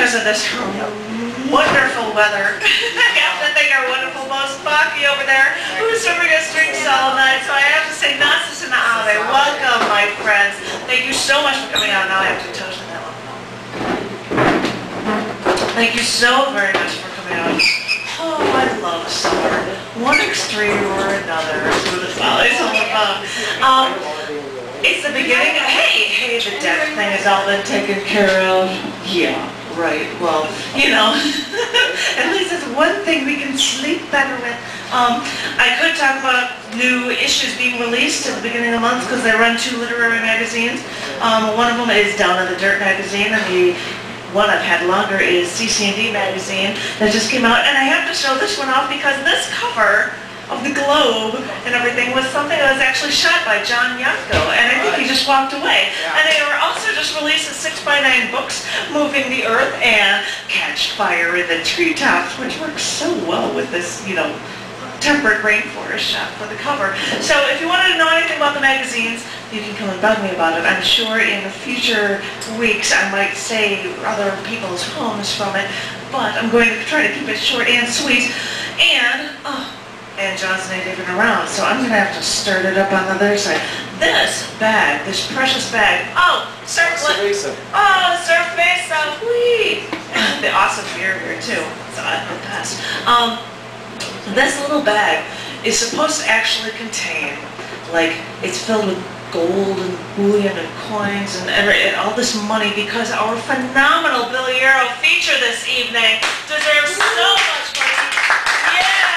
because of this wonderful weather. I have to thank our wonderful boss, Baki, over there, who's serving us drinks all night. So I have to say, Siesta Ave, welcome, my friends. Thank you so much for coming out. Now I have to toast on that one. Thank you so very much for coming out. Oh, I love summer. One extreme or another is what it's always all about. It's the beginning. Hey, the death thing has all been taken care of. Yeah, right. Well, you know, at least it's one thing we can sleep better with. I could talk about new issues being released at the beginning of the month because they run 2 literary magazines. One of them is Down in the Dirt magazine, and the one I've had longer is CC&D magazine that just came out. And I have to show this one off because this cover of the globe and everything was something that was actually shot by John Yanko, and I think he just walked away. And they were also just released as 6x9 books, Moving the Earth and Catch Fire in the Treetops, which works so well with this, you know, temperate rainforest shot for the cover. So if you wanted to know anything about the magazines, you can come and bug me about it. I'm sure in the future weeks I might say other people's homes from it, but I'm going to try to keep it short and sweet. And John's not even around, so I'm going to have to stir it up on the other side. This bag, this precious bag, cerveza, whee! The awesome beer here too, so I will pass. This little bag is supposed to actually contain, like, it's filled with gold and bullion and coins and all this money because our phenomenal Billiero feature this evening deserves so much money. Yeah!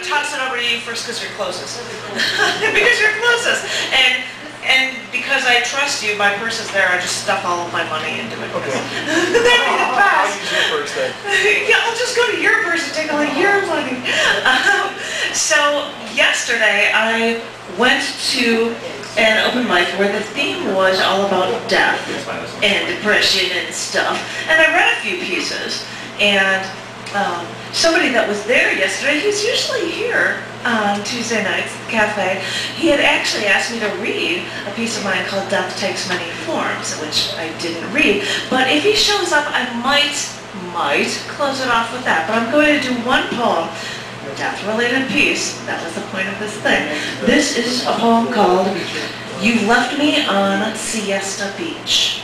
Toss it over to you first because you're closest. Because you're closest. And because I trust you, my purse is there, I just stuff all of my money into it. Okay. That'd be the best. I'll use your purse then. Yeah, I'll just go to your purse and take all your money. So yesterday I went to an open mic where the theme was all about death and depression and stuff. And I read a few pieces, and somebody that was there yesterday, he's usually here on Tuesday nights at the cafe, he had actually asked me to read a piece of mine called Death Takes Many Forms, which I didn't read. But if he shows up, I might close it off with that. But I'm going to do one poem, a death-related piece. That was the point of this thing. This is a poem called You Left Me on Siesta Beach.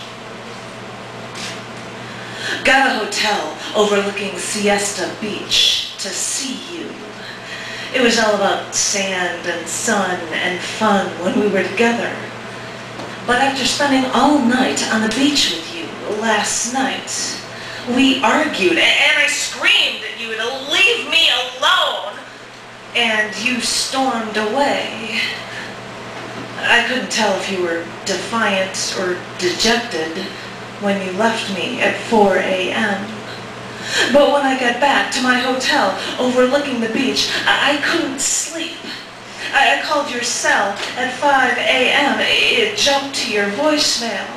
Got a hotel overlooking Siesta Beach to see you. It was all about sand and sun and fun when we were together. But after spending all night on the beach with you last night, we argued and I screamed at you to leave me alone, and you stormed away. I couldn't tell if you were defiant or dejected when you left me at 4 a.m. But when I got back to my hotel overlooking the beach, I couldn't sleep. I called your cell at 5 a.m. It jumped to your voicemail.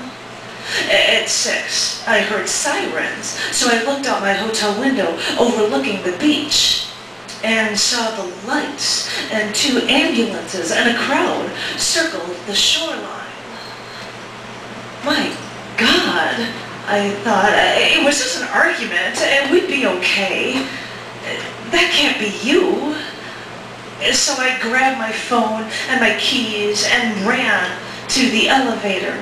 At 6, I heard sirens, so I looked out my hotel window overlooking the beach and saw the lights and 2 ambulances and a crowd circled the shoreline. My God, I thought, it was just an argument and we'd be okay. That can't be you. So I grabbed my phone and my keys and ran to the elevator.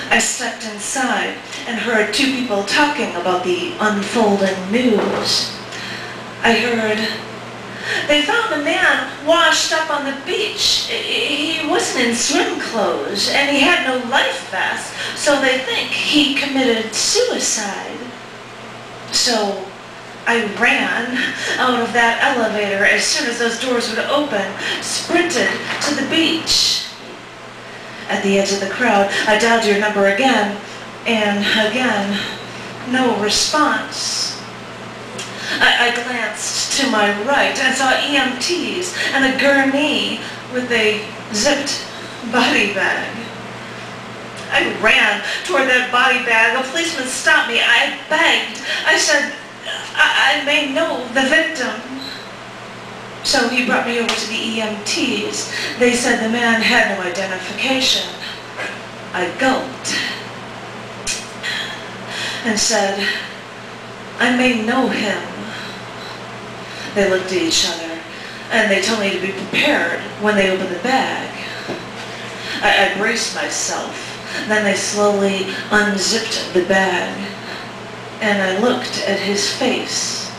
I stepped inside and heard 2 people talking about the unfolding news. I heard, they found a man washed up on the beach. He wasn't in swim clothes and he had no life vest, so they think he committed suicide. So I ran out of that elevator as soon as those doors would open, sprinted to the beach. At the edge of the crowd, I dialed your number again, and again, no response. I glanced to my right and saw EMTs and a gurney with a zipped body bag. I ran toward that body bag. A policeman stopped me. I begged. I said, I may know the victim. So he brought me over to the EMTs. They said the man had no identification. I gulped and said, I may know him. They looked at each other, and they told me to be prepared when they opened the bag. I braced myself. Then they slowly unzipped the bag, and I looked at his face.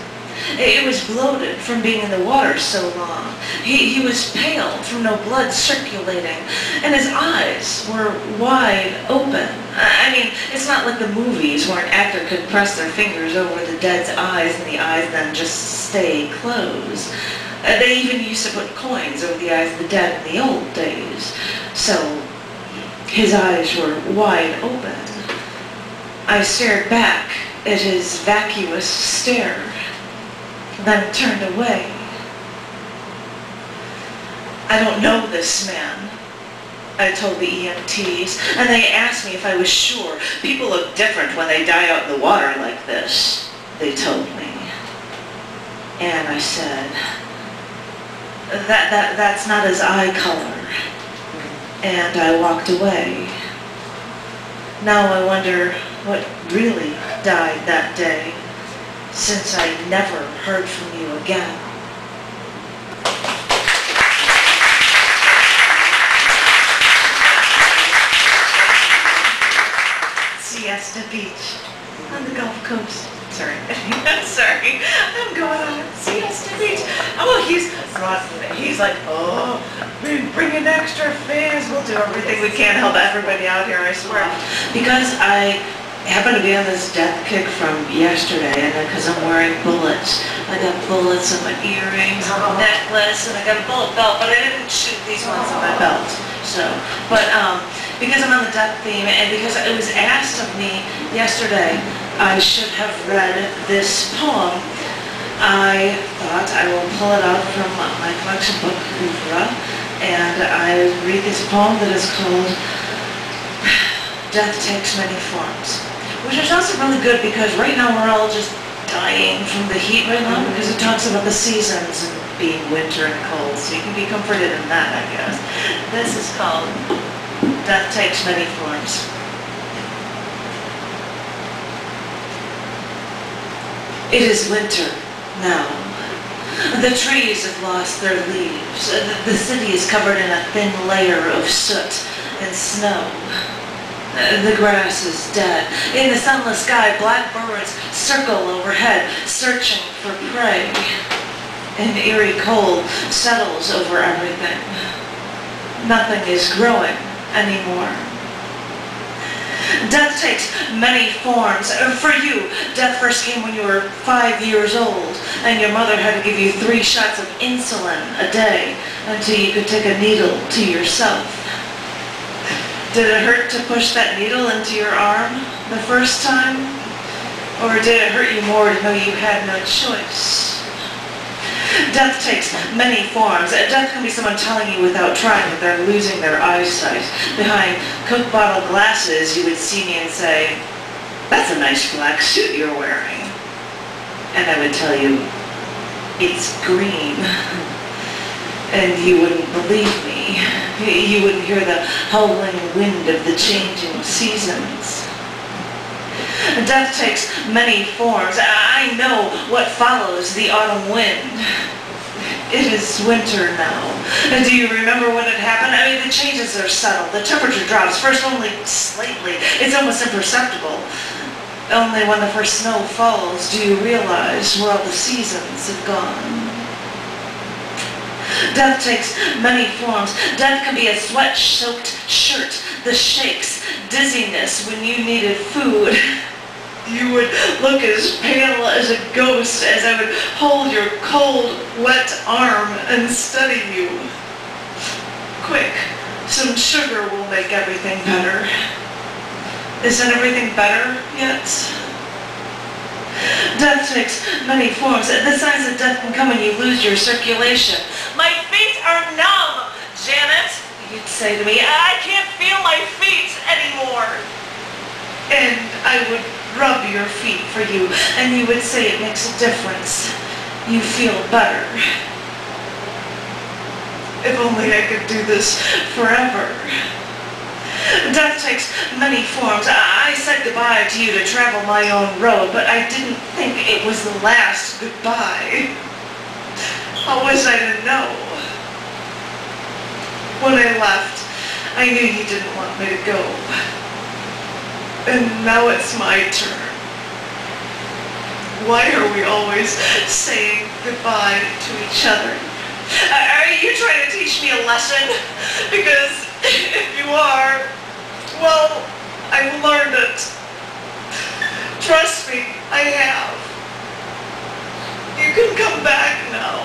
It was bloated from being in the water so long. He was pale from no blood circulating, and his eyes were wide open. I mean, it's not like the movies where an actor could press their fingers over the dead's eyes and the eyes then just stay closed. They even used to put coins over the eyes of the dead in the old days. So his eyes were wide open. I stared back at his vacuous stare, then turned away. I don't know this man, I told the EMTs, and they asked me if I was sure. People look different when they die out in the water like this, they told me. And I said, that's not his eye color. And I walked away. Now I wonder what really died that day, since I never heard from you again. Siesta Beach on the Gulf Coast. Sorry. Sorry. I'm going on Siesta Beach. Oh, he's like, oh, bring in extra fans. We'll do everything we can to help everybody out here, I swear. Because I happen to be on this death kick from yesterday, and because I'm wearing bullets. I got bullets on my earrings, on my necklace, and I got a bullet belt, but I didn't shoot these ones on my belt. So, but because I'm on the death theme, and because it was asked of me yesterday, I should have read this poem. I thought I will pull it out from my collection book, Kuypers, and I read this poem that is called Death Takes Many Forms, which is also really good because right now we're all just dying from the heat right now because it talks about the seasons and being winter and cold, so you can be comforted in that, I guess. This is called Death Takes Many Forms. It is winter now. The trees have lost their leaves. The city is covered in a thin layer of soot and snow. The grass is dead. In the sunless sky, black birds circle overhead, searching for prey. An eerie cold settles over everything. Nothing is growing anymore. Death takes many forms. For you, death first came when you were 5 years old, and your mother had to give you 3 shots of insulin a day until you could take a needle to yourself. Did it hurt to push that needle into your arm the first time? Or did it hurt you more to know you had no choice? Death takes many forms. Death can be someone telling you without trying that they're losing their eyesight. Behind Coke bottle glasses, you would see me and say, "That's a nice black suit you're wearing." And I would tell you, "It's green." And you wouldn't believe me. You wouldn't hear the howling wind of the changing seasons. Death takes many forms. I know what follows the autumn wind. It is winter now. And do you remember when it happened? I mean, the changes are subtle. The temperature drops, first only slightly. It's almost imperceptible. Only when the first snow falls do you realize where all the seasons have gone. Death takes many forms. Death can be a sweat-soaked shirt, the shakes, dizziness when you needed food. You would look as pale as a ghost as I would hold your cold, wet arm and study you. Quick, some sugar will make everything better. Isn't everything better yet? Death takes many forms. The signs of death can come when you lose your circulation. "My feet are numb, Janet," you'd say to me. "I can't feel my feet anymore." And I would rub your feet for you, and you would say it makes a difference. You feel better. If only I could do this forever. Death takes many forms. I said goodbye to you to travel my own road, but I didn't think it was the last goodbye. How was I to know? When I left, I knew you didn't want me to go. And now it's my turn. Why are we always saying goodbye to each other? Are you trying to teach me a lesson? Because if you are, well, I've learned it. Trust me, I have. You can come back now.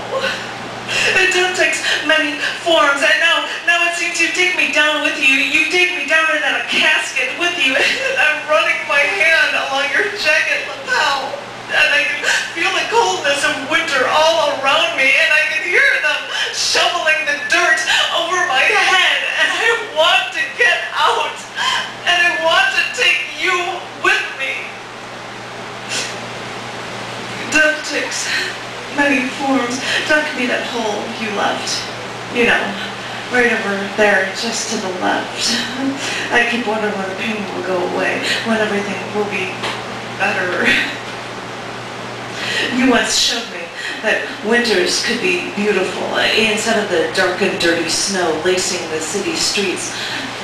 And death takes many forms, and now it seems you take me down with you. You take me down in a casket with you, and I'm running my hand along your jacket lapel. And I can feel the coldness of winter all around me, and I can hear them shoveling the dirt over my head, and I want to get out, and I want to take you with me. Death takes many forms. Duck me that hole you left. You know, right over there, just to the left. I keep wondering when the pain will go away, when everything will be better. You once showed me that winters could be beautiful. Instead of the dark and dirty snow lacing the city streets,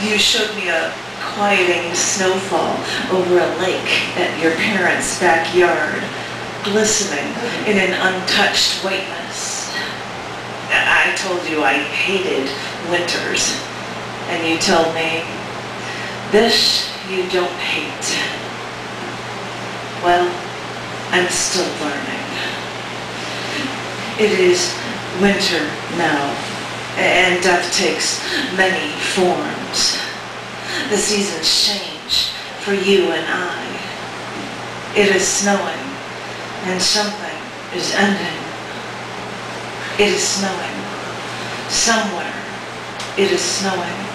you showed me a quieting snowfall over a lake at your parents' backyard, glistening in an untouched whiteness. I told you I hated winters, and you told me, this you don't hate. Well, I'm still learning. It is winter now, and death takes many forms. The seasons change for you and I. It is snowing, and something is ending. It is snowing. Somewhere it is snowing.